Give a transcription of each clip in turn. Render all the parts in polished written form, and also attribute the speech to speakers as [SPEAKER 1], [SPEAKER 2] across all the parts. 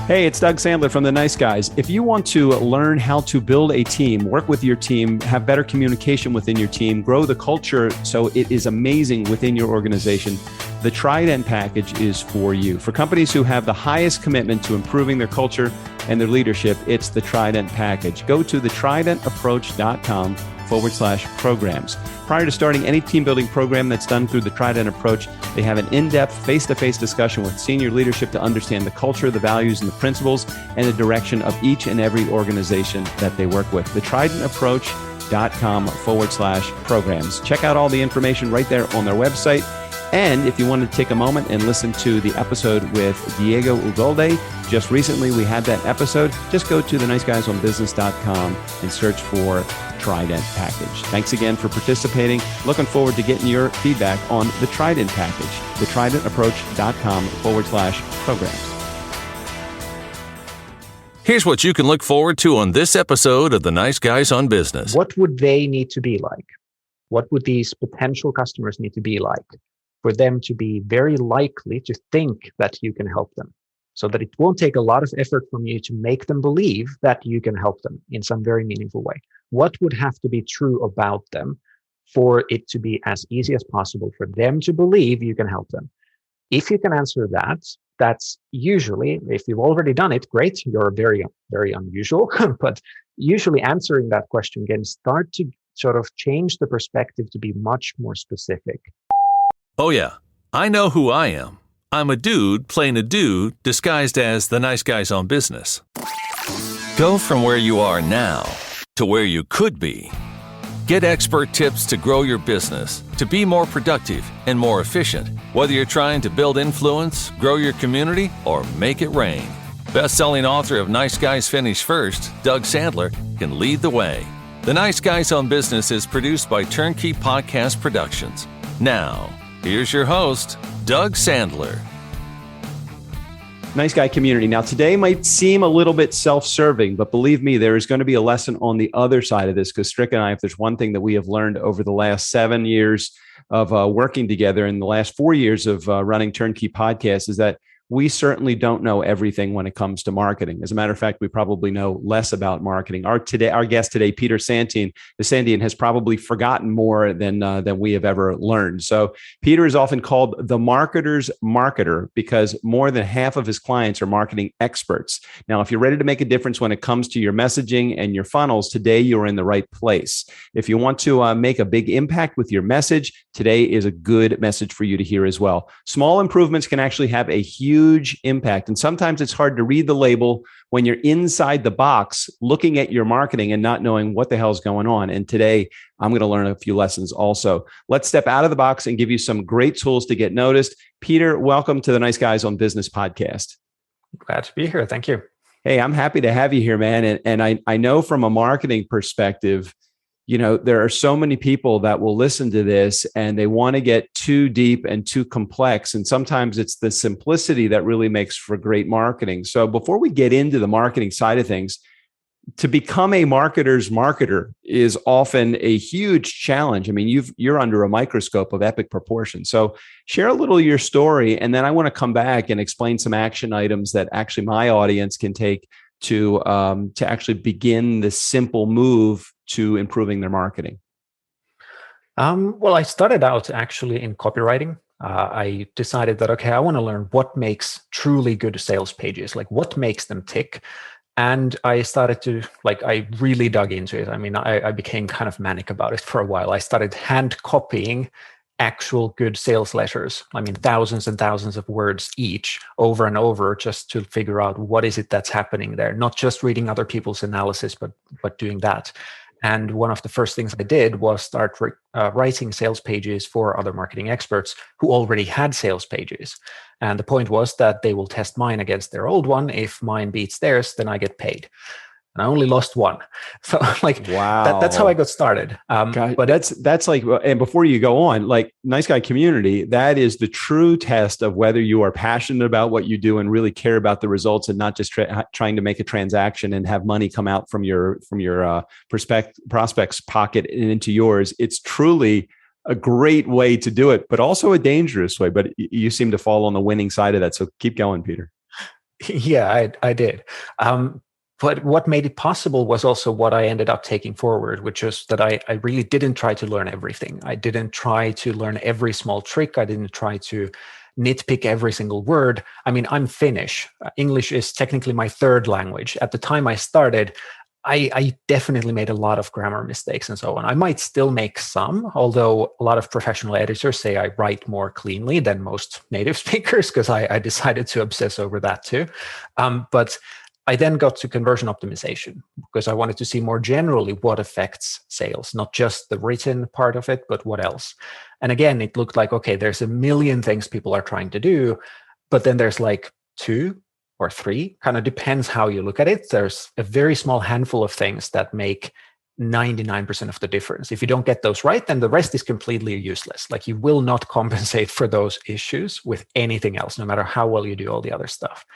[SPEAKER 1] Hey, it's Doug Sandler from The Nice Guys. If you want to learn how to build a team, work with your team, have better communication within your team, grow the culture so it is amazing within your organization, the Trident package is for you. For companies who have the highest commitment to improving their culture and their leadership, it's the Trident package. Go to thetridentapproach.com/programs. Prior to starting any team building program that's done through the Trident approach, they have an in-depth face-to-face discussion with senior leadership to understand the culture, the values, and the principles, and the direction of each and every organization that they work with. The tridentapproach.com/programs. Check out all the information right there on their website. And if you want to take a moment and listen to the episode with Diego Ugolde, just recently we had that episode. Just go to theniceguyesonbusiness.com and search for Trident package. Thanks again for participating. Looking forward to getting your feedback on the Trident package, thetridentapproach.com/programs.
[SPEAKER 2] Here's what you can look forward to on this episode of The Nice Guys on Business.
[SPEAKER 3] What would they need to be like? What would these potential customers need to be like for them to be very likely to think that you can help them? So that it won't take a lot of effort from you to make them believe that you can help them in some very meaningful way. What would have to be true about them for it to be as easy as possible for them to believe you can help them? If you can answer that, that's usually, if you've already done it, great, you're very, very unusual. But usually answering that question can start to sort of change the perspective to be much more specific.
[SPEAKER 2] Oh yeah, I know who I am. I'm a dude playing a dude disguised as the nice guys on business. Go from where you are now to where you could be. Get expert tips to grow your business, to be more productive and more efficient, whether you're trying to build influence, grow your community, or make it rain. Best-selling author of Nice Guys Finish First, Doug Sandler, can lead the way. The Nice Guys on Business is produced by Turnkey Podcast Productions. Now, here's your host, Doug Sandler.
[SPEAKER 1] Nice Guy community. Now, today might seem a little bit self-serving, but believe me, there is going to be a lesson on the other side of this, because Strick and I, if there's one thing that we have learned over the last 7 years of working together and the last 4 years of running Turnkey Podcasts, is that we certainly don't know everything when it comes to marketing. As a matter of fact, we probably know less about marketing. Our guest today, Peter Sandeen, has probably forgotten more than we have ever learned. So Peter is often called the marketer's marketer because more than half of his clients are marketing experts. Now, if you're ready to make a difference when it comes to your messaging and your funnels, today you're in the right place. If you want to make a big impact with your message, today is a good message for you to hear as well. Small improvements can actually have a huge impact. And sometimes it's hard to read the label when you're inside the box looking at your marketing and not knowing what the hell is going on. And today I'm going to learn a few lessons also. Let's step out of the box and give you some great tools to get noticed. Peter, welcome to the Nice Guys on Business podcast.
[SPEAKER 3] Glad to be here. Thank you.
[SPEAKER 1] Hey, I'm happy to have you here, man. And I know from a marketing perspective, you know, there are so many people that will listen to this and they want to get too deep and too complex. And sometimes it's the simplicity that really makes for great marketing. So before we get into the marketing side of things, to become a marketer's marketer is often a huge challenge. I mean, you're under a microscope of epic proportions. So share a little of your story. And then I want to come back and explain some action items that actually my audience can take to actually begin this simple move to improving their marketing?
[SPEAKER 3] Well, I started out actually in copywriting. I decided that, okay, I want to learn what makes truly good sales pages, like what makes them tick. And I started to, I really dug into it. I mean, I became kind of manic about it for a while. I started hand copying actual good sales letters. I mean, thousands and thousands of words each over and over just to figure out what is it that's happening there. Not just reading other people's analysis, but doing that. And one of the first things I did was start writing sales pages for other marketing experts who already had sales pages. And the point was that they will test mine against their old one. If mine beats theirs, then I get paid. And I only lost one. So
[SPEAKER 1] wow,
[SPEAKER 3] that's how I got started.
[SPEAKER 1] But that's like, and before you go on, like Nice Guy community, that is the true test of whether you are passionate about what you do and really care about the results and not just trying to make a transaction and have money come out from your prospect's pocket and into yours. It's truly a great way to do it, but also a dangerous way. But you seem to fall on the winning side of that. So keep going, Peter.
[SPEAKER 3] Yeah, I did. But what made it possible was also what I ended up taking forward, which is that I really didn't try to learn everything. I didn't try to learn every small trick. I didn't try to nitpick every single word. I mean, I'm Finnish. English is technically my third language. At the time I started, I definitely made a lot of grammar mistakes and so on. I might still make some, although a lot of professional editors say I write more cleanly than most native speakers, because I decided to obsess over that too. But I then got to conversion optimization because I wanted to see more generally what affects sales, not just the written part of it, but what else. And again, it looked like, okay, there's a million things people are trying to do, but then there's like two or three, kind of depends how you look at it. There's a very small handful of things that make 99% of the difference. If you don't get those right, then the rest is completely useless. Like you will not compensate for those issues with anything else, no matter how well you do all the other stuff.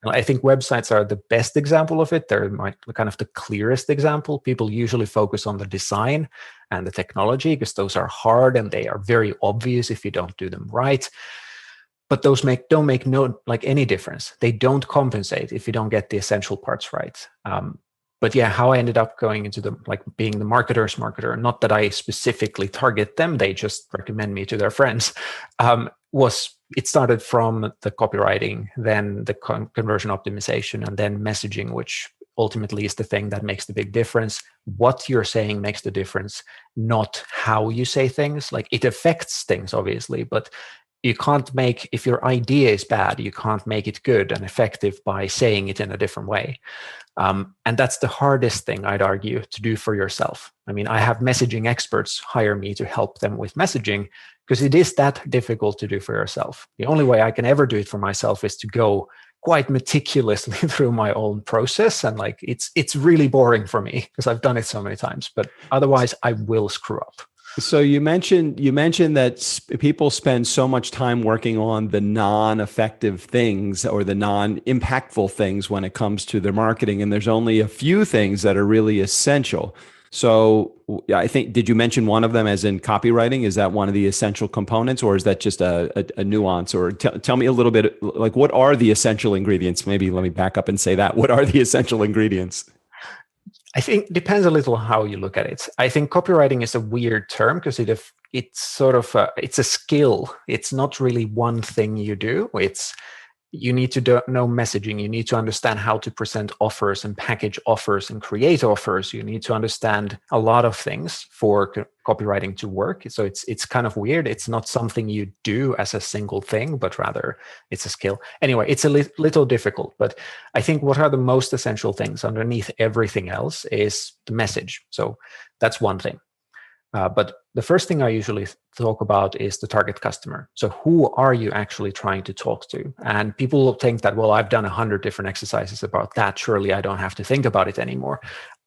[SPEAKER 3] I think websites are the best example of it. They're kind of the clearest example. People usually focus on the design and the technology because those are hard and they are very obvious if you don't do them right. But those don't make any difference. They don't compensate if you don't get the essential parts right. But yeah, how I ended up going into being the marketer's marketer, not that I specifically target them, they just recommend me to their friends, it started from the copywriting, then the conversion optimization, and then messaging, which ultimately is the thing that makes the big difference. What you're saying makes the difference, not how you say things. Like it affects things, obviously, but you can't if your idea is bad, you can't make it good and effective by saying it in a different way. And that's the hardest thing, I'd argue, to do for yourself. I mean, I have messaging experts hire me to help them with messaging because it is that difficult to do for yourself. The only way I can ever do it for myself is to go quite meticulously through my own process. And it's really boring for me because I've done it so many times, but otherwise I will screw up.
[SPEAKER 1] So you mentioned that people spend so much time working on the non-effective things or the non-impactful things when it comes to their marketing, and there's only a few things that are really essential. So I think, did you mention one of them as in copywriting? Is that one of the essential components, or is that just a nuance? Or tell me a little bit, like, what are the essential ingredients? Maybe let me back up and say that. What are the essential ingredients?
[SPEAKER 3] I think it depends a little how you look at it. I think copywriting is a weird term because it's sort of it's a skill. It's not really one thing you do. You need to know messaging. You need to understand how to present offers and package offers and create offers. You need to understand a lot of things for copywriting to work. So it's kind of weird. It's not something you do as a single thing, but rather it's a skill. Anyway, it's a little difficult, but I think what are the most essential things underneath everything else is the message. So that's one thing. But the first thing I usually talk about is the target customer. So who are you actually trying to talk to? And people will think that, well, I've done 100 different exercises about that. Surely I don't have to think about it anymore.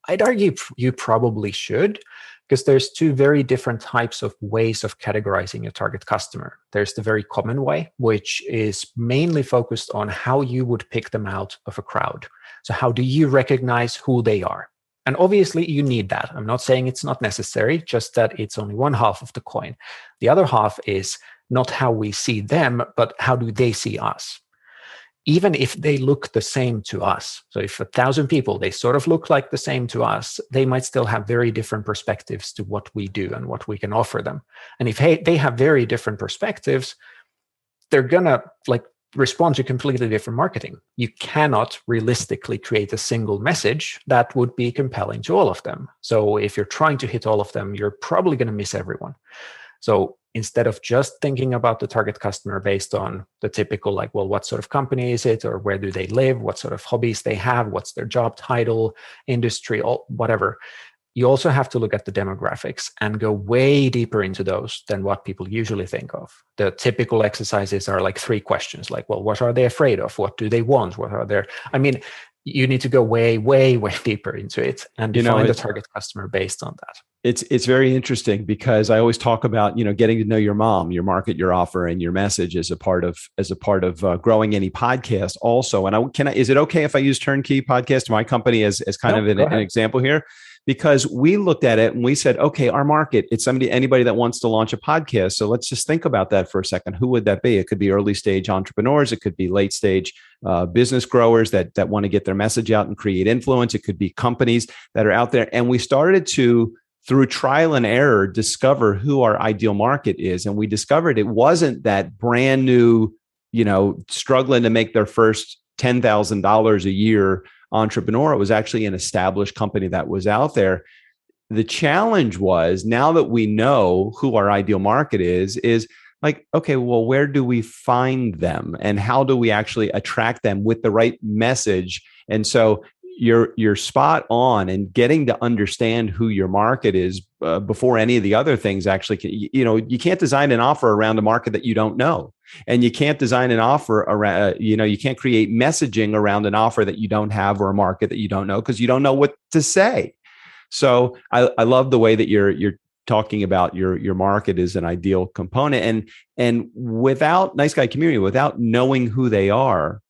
[SPEAKER 3] I'd argue you probably should, because there's two very different types of ways of categorizing a target customer. There's the very common way, which is mainly focused on how you would pick them out of a crowd. So how do you recognize who they are? And obviously you need that. I'm not saying it's not necessary, just that it's only one half of the coin. The other half is not how we see them, but how do they see us? Even if they look the same to us. So if 1,000 people, they sort of look like the same to us, they might still have very different perspectives to what we do and what we can offer them. And if they have very different perspectives, they're gonna respond to completely different marketing. You cannot realistically create a single message that would be compelling to all of them. So if you're trying to hit all of them, you're probably going to miss everyone. So instead of just thinking about the target customer based on the typical, what sort of company is it, or where do they live, what sort of hobbies they have, what's their job title, industry, whatever, you also have to look at the demographics and go way deeper into those than what people usually think of. The typical exercises are 3 questions, what are they afraid of? What do they want? You need to go way, way, way deeper into it and define the target customer based on that.
[SPEAKER 1] It's very interesting because I always talk about, getting to know your mom, your market, your offer, and your message as a part of growing any podcast also. And is it okay if I use Turnkey Podcast, my company, as kind of an example here? because we looked at it and we said, okay, our market, it's anybody that wants to launch a podcast. So let's just think about that for a second. Who would that be? It could be early stage entrepreneurs. It could be late stage business growers that want to get their message out and create influence. It could be companies that are out there. And we started to, through trial and error, discover who our ideal market is. And we discovered it wasn't that brand new, struggling to make their first $10,000 a year entrepreneur. It was actually an established company that was out there. The challenge was, now that we know who our ideal market is like, okay, well, where do we find them and how do we actually attract them with the right message? And so you're spot on, and getting to understand who your market is before any of the other things actually, you can't design an offer around a market that you don't know. And you can't design an offer around, you can't create messaging around an offer that you don't have or a market that you don't know, because you don't know what to say. So I love the way that you're talking about your market is an ideal component. And without Nice Guy Community, without knowing who they are,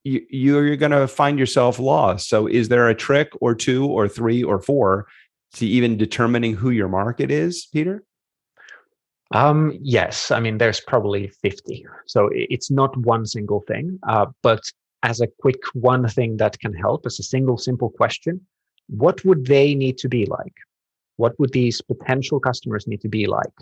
[SPEAKER 1] you're going to find yourself lost. So is there a trick or two or three or four to even determining who your market is, Peter?
[SPEAKER 3] Yes. I mean, there's probably 50. So it's not one single thing. But as a quick one thing that can help, as a single simple question, what would they need to be like? What would these potential customers need to be like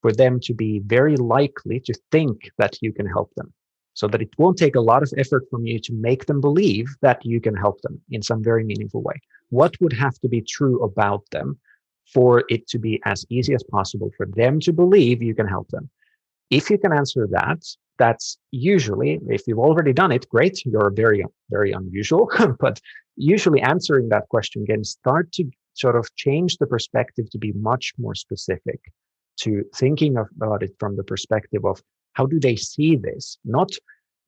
[SPEAKER 3] for them to be very likely to think that you can help them? So that it won't take a lot of effort from you to make them believe that you can help them in some very meaningful way. What would have to be true about them for it to be as easy as possible for them to believe you can help them? If you can answer that, that's usually, if you've already done it, great, you're very, very unusual. But usually answering that question can start to sort of change the perspective to be much more specific, to thinking about it from the perspective of, how do they see this? Not,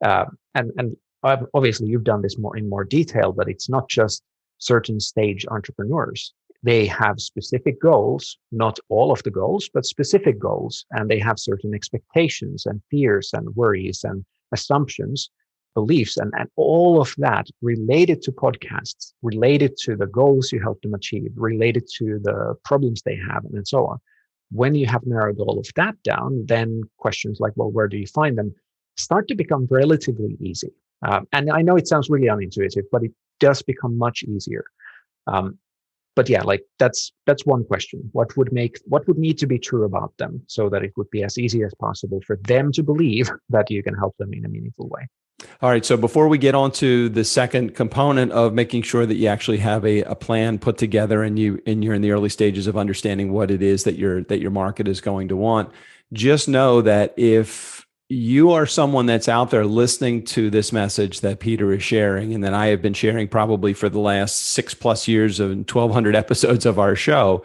[SPEAKER 3] and obviously you've done this in more detail, but it's not just certain stage entrepreneurs. They have specific goals, not all of the goals, but specific goals. And they have certain expectations and fears and worries and assumptions, beliefs, and all of that related to podcasts, related to the goals you help them achieve, related to the problems they have, and so on. When you have narrowed all of that down, then questions like, well, where do you find them, start to become relatively easy. And I know it sounds really unintuitive, but it does become much easier. But yeah, like that's one question. What would need to be true about them so that it would be as easy as possible for them to believe that you can help them in a meaningful way?
[SPEAKER 1] All right. So before we get on to the second component of making sure that you actually have a plan put together and you're in the early stages of understanding what it is that your market is going to want, just know that if you are someone that's out there listening to this message that Peter is sharing, and that I have been sharing probably for the last 6+ years of 1,200 episodes of our show,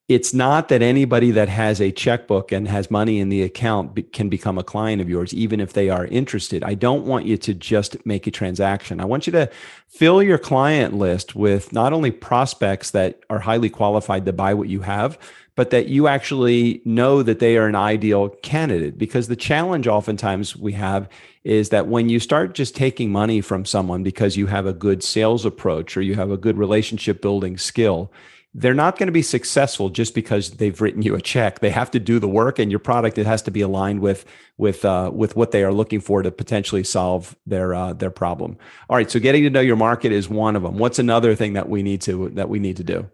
[SPEAKER 1] it's not that anybody that has a checkbook and has money in the account can become a client of yours, even if they are interested. I don't want you to just make a transaction. I want you to fill your client list with not only prospects that are highly qualified to buy what you have, but that you actually know that they are an ideal candidate. Because the challenge oftentimes we have is that when you start just taking money from someone because you have a good sales approach or you have a good relationship building skill, they're not going to be successful just because they've written you a check. They have to do the work, and your product, it has to be aligned with what they are looking for to potentially solve their problem. All right. So getting to know your market is one of them. What's another thing that we need to do?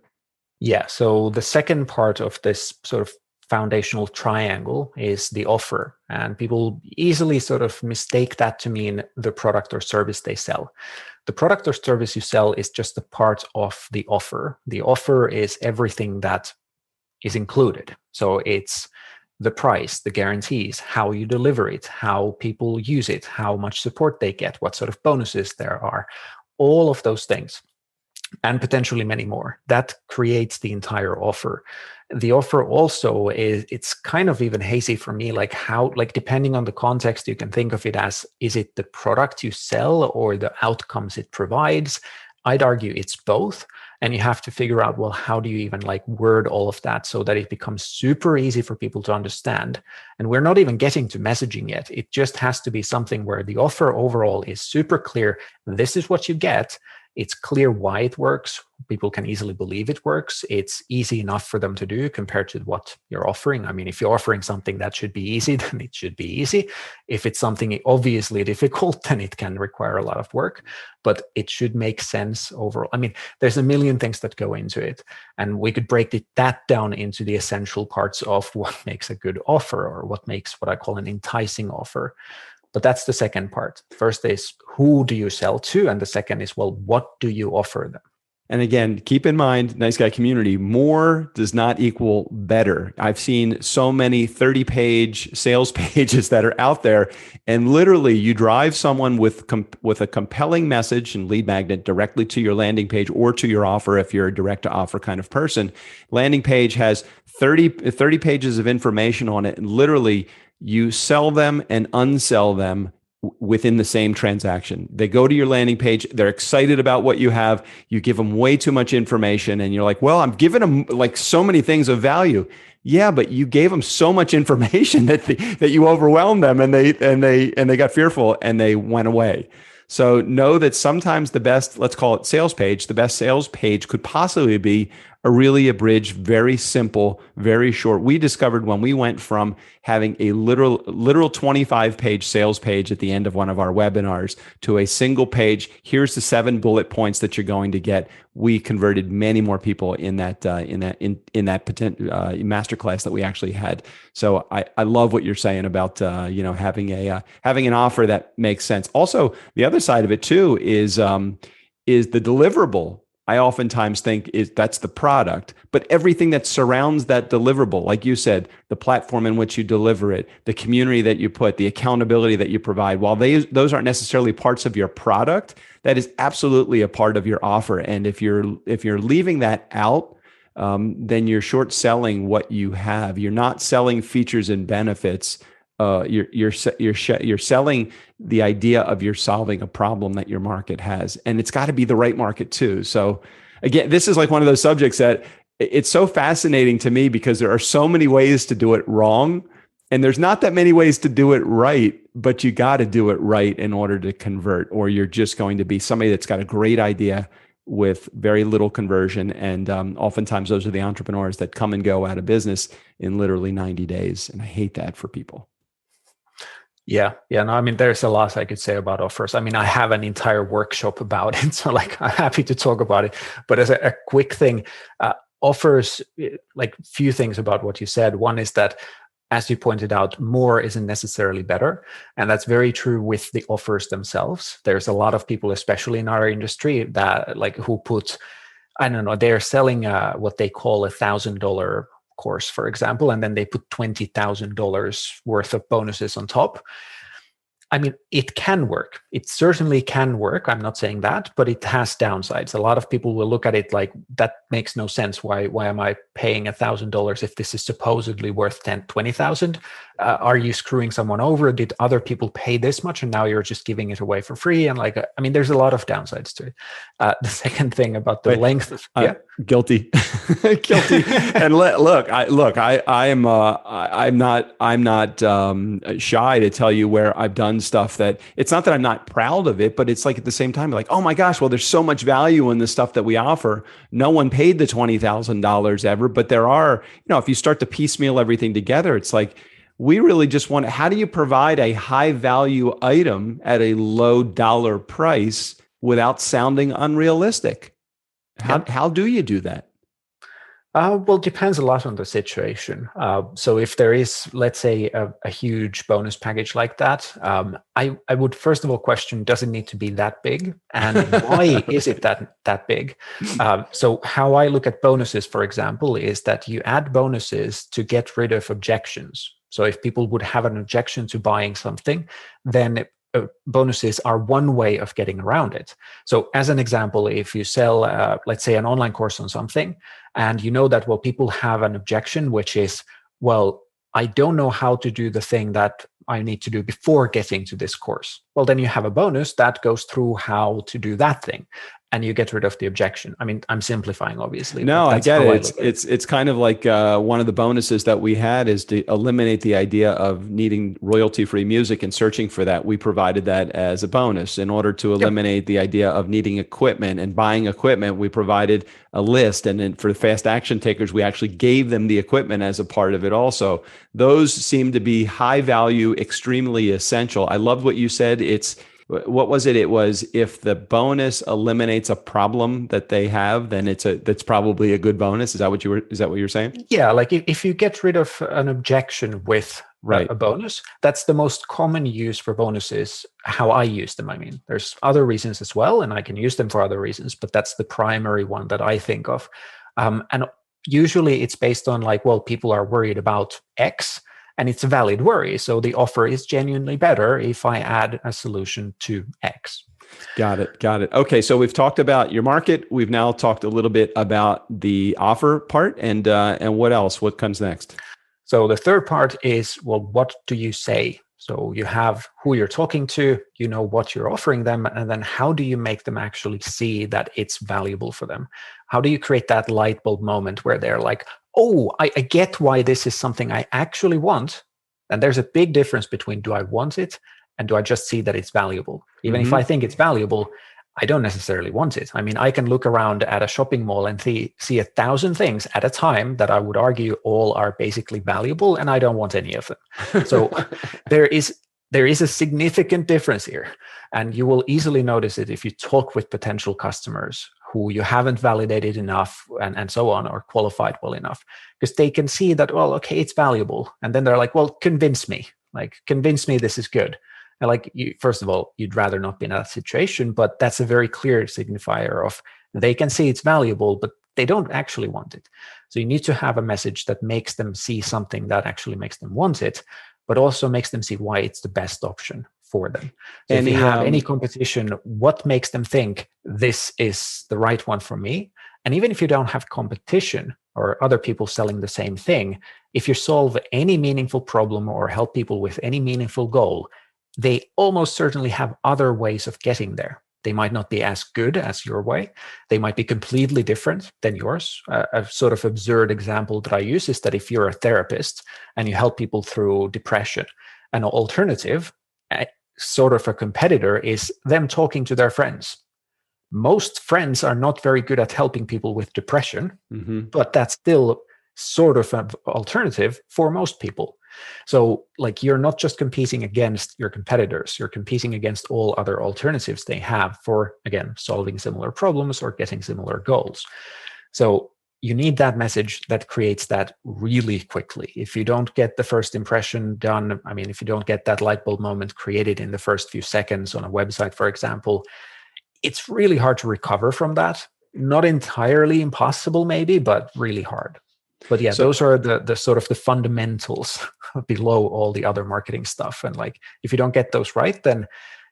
[SPEAKER 3] Yeah. So the second part of this sort of foundational triangle is the offer. And people easily sort of mistake that to mean the product or service they sell. The product or service you sell is just a part of the offer. The offer is everything that is included. So it's the price, the guarantees, how you deliver it, how people use it, how much support they get, what sort of bonuses there are, all of those things, and potentially many more. That creates the entire offer. The offer also it's kind of even hazy for me, like depending on the context, you can think of it as, is it the product you sell or the outcomes it provides? I'd argue it's both. And you have to figure out, well, how do you even word all of that so that it becomes super easy for people to understand? And we're not even getting to messaging yet. It just has to be something where the offer overall is super clear. This is what you get. It's clear why it works. People can easily believe it works. It's easy enough for them to do compared to what you're offering. I mean, if you're offering something that should be easy, then it should be easy. If it's something obviously difficult, then it can require a lot of work, but it should make sense overall. I mean, there's a million things that go into it, and we could break that down into the essential parts of what makes a good offer, or what makes what I call an enticing offer. But that's the second part. First is, who do you sell to? And the second is, well, what do you offer them?
[SPEAKER 1] And again, keep in mind, Nice Guy community, more does not equal better. I've seen so many 30-page sales pages that are out there, and literally you drive someone with a compelling message and lead magnet directly to your landing page or to your offer if you're a direct to offer kind of person. Landing page has 30 pages of information on it, and literally you sell them and unsell them within the same transaction. They go to your landing page, they're excited about what you have, you give them way too much information, and you're like, well, I'm giving them like so many things of value. Yeah, but you gave them so much information that you overwhelmed them, and they got fearful and they went away. So know that sometimes the best, let's call it sales page, the best sales page could possibly be a really abridged, very simple, very short. We discovered when we went from having a literal 25-page sales page at the end of one of our webinars to a single page, here's the 7 bullet points that you're going to get. We converted many more people in that masterclass that we actually had. So I love what you're saying about having an offer that makes sense. Also, the other side of it too is the deliverable. I oftentimes think that's the product, but everything that surrounds that deliverable, like you said, the platform in which you deliver it, the community that you put, the accountability that you provide, while those aren't necessarily parts of your product, that is absolutely a part of your offer. And if you're leaving that out, then you're short selling what you have. You're not selling features and benefits. You're selling the idea of you're solving a problem that your market has, and it's got to be the right market too. So again, this is like one of those subjects that it's so fascinating to me because there are so many ways to do it wrong, and there's not that many ways to do it right, but you got to do it right in order to convert, or you're just going to be somebody that's got a great idea with very little conversion. And oftentimes those are the entrepreneurs that come and go out of business in literally 90 days. And I hate that for people.
[SPEAKER 3] Yeah. No, I mean, there's a lot I could say about offers. I mean, I have an entire workshop about it, so like I'm happy to talk about it. But as a quick thing, offers, like few things about what you said. One is that, as you pointed out, more isn't necessarily better. And that's very true with the offers themselves. There's a lot of people, especially in our industry, that like who put, I don't know, they're selling what they call $1,000 course, for example, and then they put $20,000 worth of bonuses on top. I mean, it can work. It certainly can work. I'm not saying that, but it has downsides. A lot of people will look at it like, that makes no sense. Why am I paying $1,000 if this is supposedly worth 20,000? Are you screwing someone over? Did other people pay this much and now you're just giving it away for free? And like, I mean, there's a lot of downsides to it. The second thing about the length of,
[SPEAKER 1] guilty. And I'm not shy to tell you where I've done stuff that it's not that I'm not proud of it, but it's like at the same time, like, oh my gosh, well, there's so much value in the stuff that we offer. No one paid the $20,000 ever, but there are, if you start to piecemeal everything together, it's like, we really just want, how do you provide a high value item at a low dollar price without sounding unrealistic? How do you do that?
[SPEAKER 3] Well, it depends a lot on the situation. So if there is, let's say, a huge bonus package like that, I would first of all question, does it need to be that big? And why is it that big? So how I look at bonuses, for example, is that you add bonuses to get rid of objections. So if people would have an objection to buying something, then bonuses are one way of getting around it. So as an example, if you sell, let's say, an online course on something, and you know that, well, people have an objection, which is, well, I don't know how to do the thing that I need to do before getting to this course. Well, then you have a bonus that goes through how to do that thing, and you get rid of the objection. I mean, I'm simplifying, obviously.
[SPEAKER 1] No,
[SPEAKER 3] but
[SPEAKER 1] I
[SPEAKER 3] that's
[SPEAKER 1] get
[SPEAKER 3] how
[SPEAKER 1] it.
[SPEAKER 3] look at it.
[SPEAKER 1] It's kind of like one of the bonuses that we had is to eliminate the idea of needing royalty-free music and searching for that. We provided that as a bonus. In order to
[SPEAKER 3] Yep.
[SPEAKER 1] eliminate the idea of needing equipment and buying equipment, we provided a list. And then for the fast action takers, we actually gave them the equipment as a part of it also. Those seem to be high value, extremely essential. I loved what you said. What was it? It was if the bonus eliminates a problem that they have, then that's probably a good bonus. Is that what you're saying?
[SPEAKER 3] Yeah, like if you get rid of an objection with
[SPEAKER 1] Right.
[SPEAKER 3] a bonus, that's the most common use for bonuses, how I use them. I mean, there's other reasons as well, and I can use them for other reasons, but that's the primary one that I think of. And usually it's based on like, well, people are worried about X, and it's a valid worry. So the offer is genuinely better if I add a solution to X.
[SPEAKER 1] Got it. Okay, so we've talked about your market. We've now talked a little bit about the offer part, and what else? What comes next?
[SPEAKER 3] So the third part is, well, what do you say? So you have who you're talking to, you know what you're offering them, and then how do you make them actually see that it's valuable for them? How do you create that light bulb moment where they're like, oh, I get why this is something I actually want. And there's a big difference between do I want it and do I just see that it's valuable? Even if I think it's valuable, I don't necessarily want it. I mean, I can look around at a shopping mall and see 1,000 things at a time that I would argue all are basically valuable, and I don't want any of them. So there is a significant difference here. And you will easily notice it if you talk with potential customers who you haven't validated enough and so on, or qualified well enough, because they can see that, well, okay, it's valuable. And then they're like, well, convince me this is good. And like, first of all, you'd rather not be in that situation, but that's a very clear signifier of they can see it's valuable, but they don't actually want it. So you need to have a message that makes them see something that actually makes them want it, but also makes them see why it's the best option for them. So if you have any competition, what makes them think this is the right one for me? And even if you don't have competition or other people selling the same thing, if you solve any meaningful problem or help people with any meaningful goal, they almost certainly have other ways of getting there. They might not be as good as your way. They might be completely different than yours. A sort of absurd example that I use is that if you're a therapist and you help people through depression, an alternative, sort of a competitor, is them talking to their friends. Most friends are not very good at helping people with depression, but that's still sort of an alternative for most people. So like, you're not just competing against your competitors, you're competing against all other alternatives they have for, again, solving similar problems or getting similar goals. So you need that message that creates that really quickly. If you don't get the first impression done, I mean, if you don't get that light bulb moment created in the first few seconds on a website, for example, it's really hard to recover from that. Not entirely impossible, maybe, but really hard. But yeah, those are the sort of the fundamentals below all the other marketing stuff. And like, if you don't get those right, then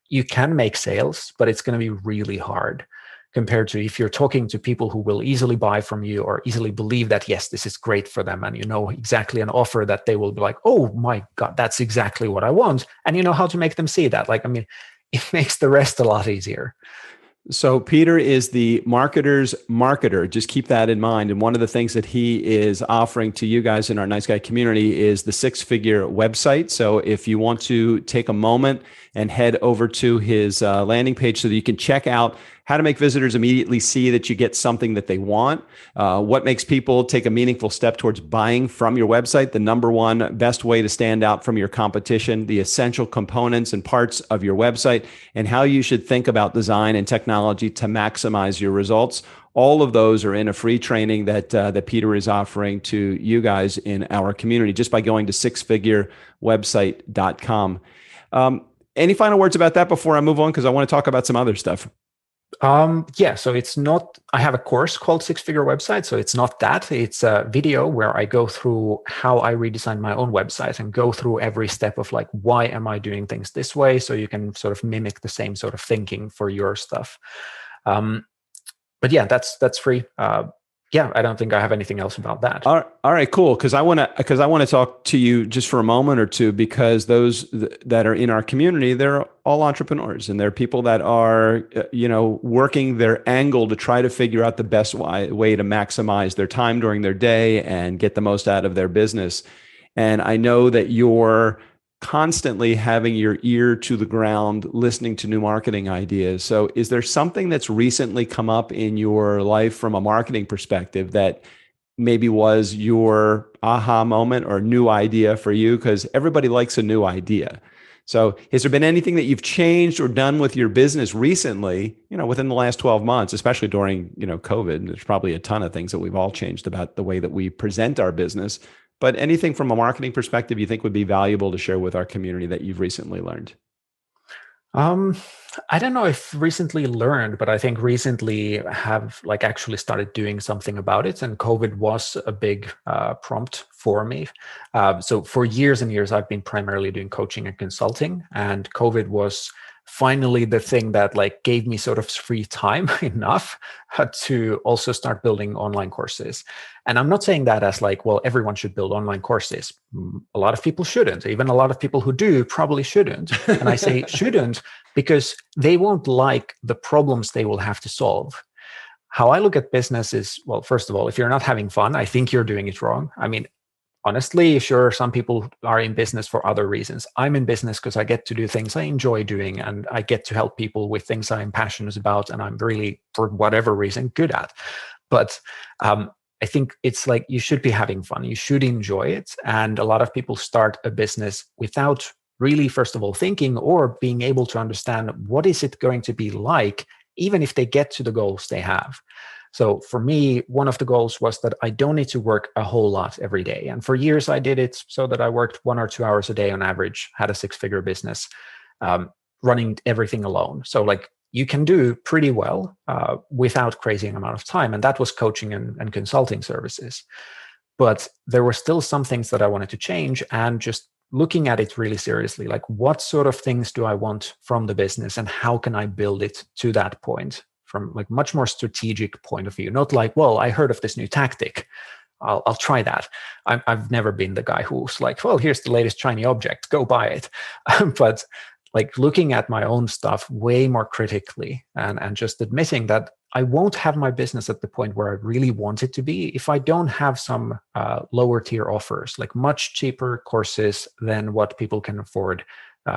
[SPEAKER 3] you can make sales, but it's going to be really hard compared to if you're talking to people who will easily buy from you or easily believe that, yes, this is great for them. And you know exactly an offer that they will be like, oh my God, that's exactly what I want. And you know how to make them see that. Like, I mean, it makes the rest a lot easier.
[SPEAKER 1] So Peter is the marketer's marketer. Just keep that in mind. And one of the things that he is offering to you guys in our Nice Guy community is the 6-figure website. So if you want to take a moment and head over to his landing page so that you can check out how to make visitors immediately see that you get something that they want, what makes people take a meaningful step towards buying from your website, the number one best way to stand out from your competition, the essential components and parts of your website, and how you should think about design and technology to maximize your results. All of those are in a free training that Peter is offering to you guys in our community just by going to sixfigurewebsite.com. Any final words about that before I move on? Because I want to talk about some other stuff.
[SPEAKER 3] So it's not, I have a course called 6-Figure Website. So it's not that. It's a video where I go through how I redesigned my own website and go through every step of like, why am I doing things this way? So you can sort of mimic the same sort of thinking for your stuff. But yeah, that's free. Yeah, I don't think I have anything else about that.
[SPEAKER 1] All right, cool. Because I want to talk to you just for a moment or two, because those that are in our community, they're all entrepreneurs, and they're people that are working their angle to try to figure out the best way to maximize their time during their day and get the most out of their business. And I know that you're constantly having your ear to the ground, listening to new marketing ideas. So is there something that's recently come up in your life from a marketing perspective that maybe was your aha moment or new idea for you? Because everybody likes a new idea. So has there been anything that you've changed or done with your business recently, within the last 12 months, especially during, COVID? There's probably a ton of things that we've all changed about the way that we present our business. But anything from a marketing perspective you think would be valuable to share with our community that you've recently learned?
[SPEAKER 3] I don't know if recently learned, but I think recently have actually started doing something about it. And COVID was a big prompt for me. So for years and years, I've been primarily doing coaching and consulting, and COVID was finally the thing that gave me sort of free time enough to also start building online courses. And I'm not saying that as well, everyone should build online courses. A lot of people shouldn't. Even a lot of people who do probably shouldn't. And I say shouldn't because they won't like the problems they will have to solve. How I look at business is, well, first of all, if you're not having fun, I think you're doing it wrong. I mean, honestly, sure, some people are in business for other reasons. I'm in business because I get to do things I enjoy doing, and I get to help people with things I'm passionate about, and I'm really, for whatever reason, good at. But I think it's you should be having fun. You should enjoy it. And a lot of people start a business without really, first of all, thinking or being able to understand what is it going to be like, even if they get to the goals they have. So for me, one of the goals was that I don't need to work a whole lot every day. And for years, I did it so that I worked 1 or 2 hours a day on average, had a 6-figure business, running everything alone. So you can do pretty well without crazy amount of time. And that was coaching and consulting services. But there were still some things that I wanted to change, and just looking at it really seriously, what sort of things do I want from the business, and how can I build it to that point? From much more strategic point of view, not well, I heard of this new tactic, I'll try that. I've never been the guy who's well, here's the latest shiny object, go buy it. But looking at my own stuff way more critically, and just admitting that I won't have my business at the point where I really want it to be if I don't have some lower tier offers, much cheaper courses than what people can afford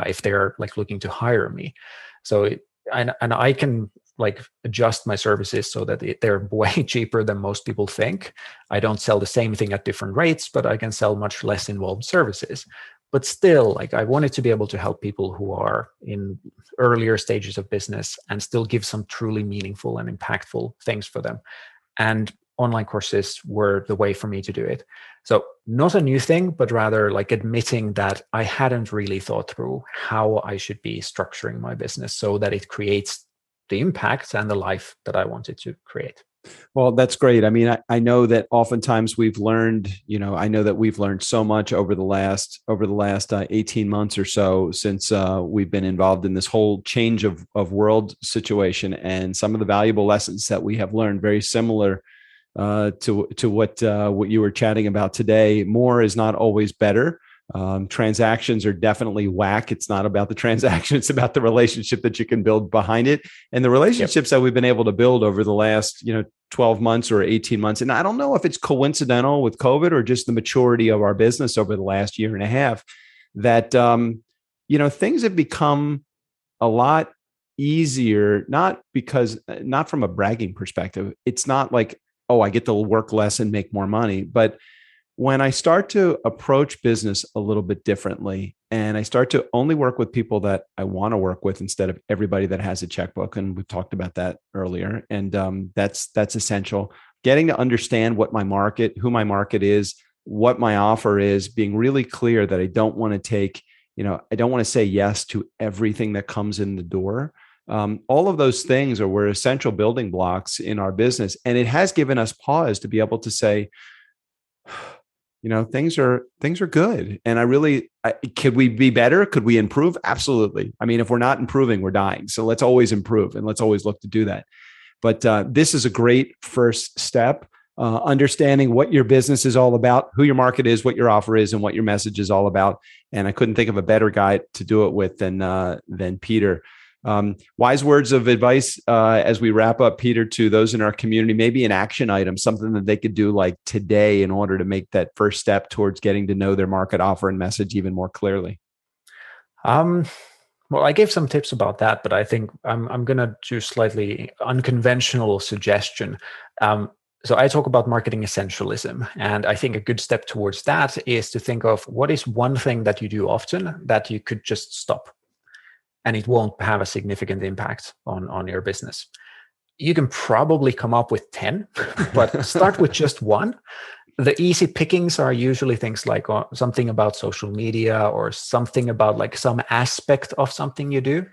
[SPEAKER 3] if they're looking to hire me. So and I can adjust my services so that they're way cheaper than most people think. I don't sell the same thing at different rates, but I can sell much less involved services. But still, I wanted to be able to help people who are in earlier stages of business and still give some truly meaningful and impactful things for them. And online courses were the way for me to do it. So not a new thing, but rather admitting that I hadn't really thought through how I should be structuring my business so that it creates the impact and the life that I wanted to create.
[SPEAKER 1] Well, that's great. I mean, I know that oftentimes we've learned, I know that we've learned so much over the last 18 months or so since we've been involved in this whole change of world situation, and some of the valuable lessons that we have learned very similar to what you were chatting about today. More is not always better. Transactions are definitely whack. It's not about the transaction. It's about the relationship that you can build behind it, and the relationships that we've been able to build over the last, 12 months or 18 months. And I don't know if it's coincidental with COVID or just the maturity of our business over the last year and a half that, things have become a lot easier, not from a bragging perspective. It's not oh, I get to work less and make more money, but when I start to approach business a little bit differently, and I start to only work with people that I want to work with instead of everybody that has a checkbook, and we've talked about that earlier, and that's essential. Getting to understand who my market is, what my offer is, being really clear that I don't want to take, I don't want to say yes to everything that comes in the door. All of those things were essential building blocks in our business, and it has given us pause to be able to say, things are good. And could we be better? Could we improve? Absolutely. I mean, if we're not improving, we're dying. So let's always improve, and let's always look to do that. But this is a great first step. understanding what your business is all about, who your market is, what your offer is, and what your message is all about. And I couldn't think of a better guy to do it with than Peter. Wise words of advice as we wrap up, Peter, to those in our community, maybe an action item, something that they could do like today in order to make that first step towards getting to know their market, offer, and message even more clearly.
[SPEAKER 3] Well, I gave some tips about that, but I think I'm going to do slightly unconventional suggestion. So I talk about marketing essentialism, and I think a good step towards that is to think of what is one thing that you do often that you could just stop, and it won't have a significant impact on your business. You can probably come up with 10, but start with just one. The easy pickings are usually things like something about social media or something about like some aspect of something you do.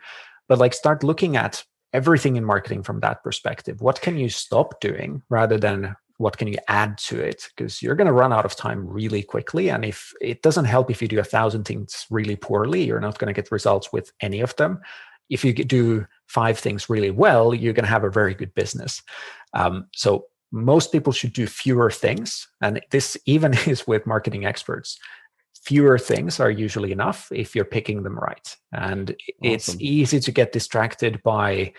[SPEAKER 3] But like start looking at everything in marketing from that perspective. What can you stop doing rather than what can you add to it? Because you're going to run out of time really quickly. And if it doesn't help if you do 1,000 things really poorly, you're not going to get results with any of them. If you do 5 things really well, you're going to have a very good business. So most people should do fewer things. And this even is with marketing experts. Fewer things are usually enough if you're picking them right. And awesome. It's easy to get distracted by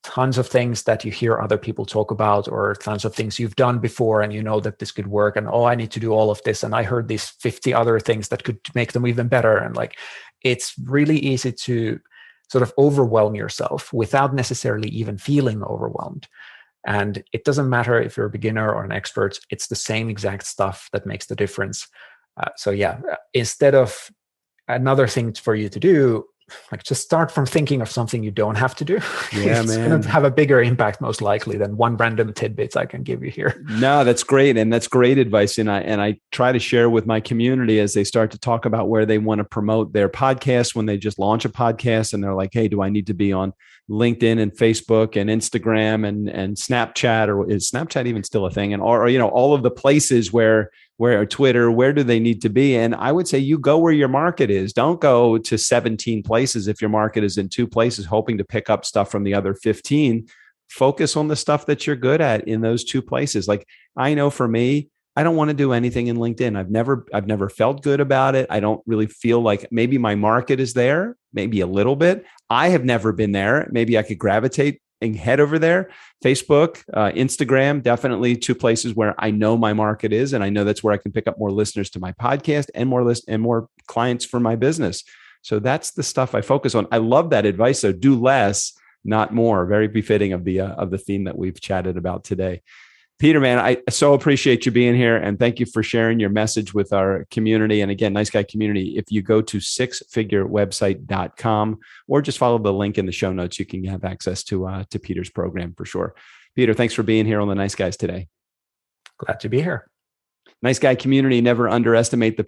[SPEAKER 3] tons of things that you hear other people talk about, or tons of things you've done before and you know that this could work, and I need to do all of this, and I heard these 50 other things that could make them even better. And like it's really easy to sort of overwhelm yourself without necessarily even feeling overwhelmed. And it doesn't matter if you're a beginner or an expert, it's the same exact stuff that makes the difference. So instead of another thing for you to do, like just start from thinking of something you don't have to do.
[SPEAKER 1] Yeah,
[SPEAKER 3] it's going to have a bigger impact most likely than one random tidbits I can give you here.
[SPEAKER 1] No, that's great. And that's great advice. And I try to share with my community as they start to talk about where they want to promote their podcast, when they just launch a podcast and they're like, hey, do I need to be on LinkedIn and Facebook and Instagram and Snapchat, or is Snapchat even still a thing? And or all of the places where Twitter, where do they need to be? And I would say you go where your market is. Don't go to 17 places if your market is in 2 places, hoping to pick up stuff from the other 15. Focus on the stuff that you're good at in those 2 places. Like I know for me, I don't want to do anything in LinkedIn. I've never felt good about it. I don't really feel like maybe my market is there, maybe a little bit. I have never been there. Maybe I could gravitate and head over there. Facebook, Instagram, definitely 2 places where I know my market is, and I know that's where I can pick up more listeners to my podcast and more clients for my business. So that's the stuff I focus on. I love that advice. So do less, not more. Very befitting of the theme that we've chatted about today. Peter, man, I so appreciate you being here, and thank you for sharing your message with our community. And again, Nice Guy community, if you go to sixfigurewebsite.com or just follow the link in the show notes, you can have access to Peter's program for sure. Peter, thanks for being here on the Nice Guys today.
[SPEAKER 3] Glad to be here.
[SPEAKER 1] Nice Guy community, never underestimate the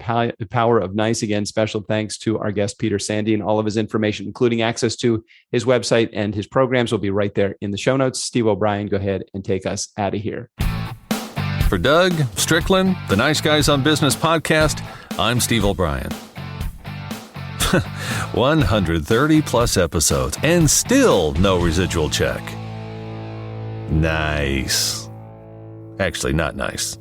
[SPEAKER 1] power of nice. Again, special thanks to our guest, Peter Sandeen. All of his information, including access to his website and his programs, will be right there in the show notes. Steve O'Brien, go ahead and take us out of here.
[SPEAKER 2] For Doug, Strickland, the Nice Guys on Business podcast, I'm Steve O'Brien. 130 plus episodes and still no residual check. Nice. Actually, not nice.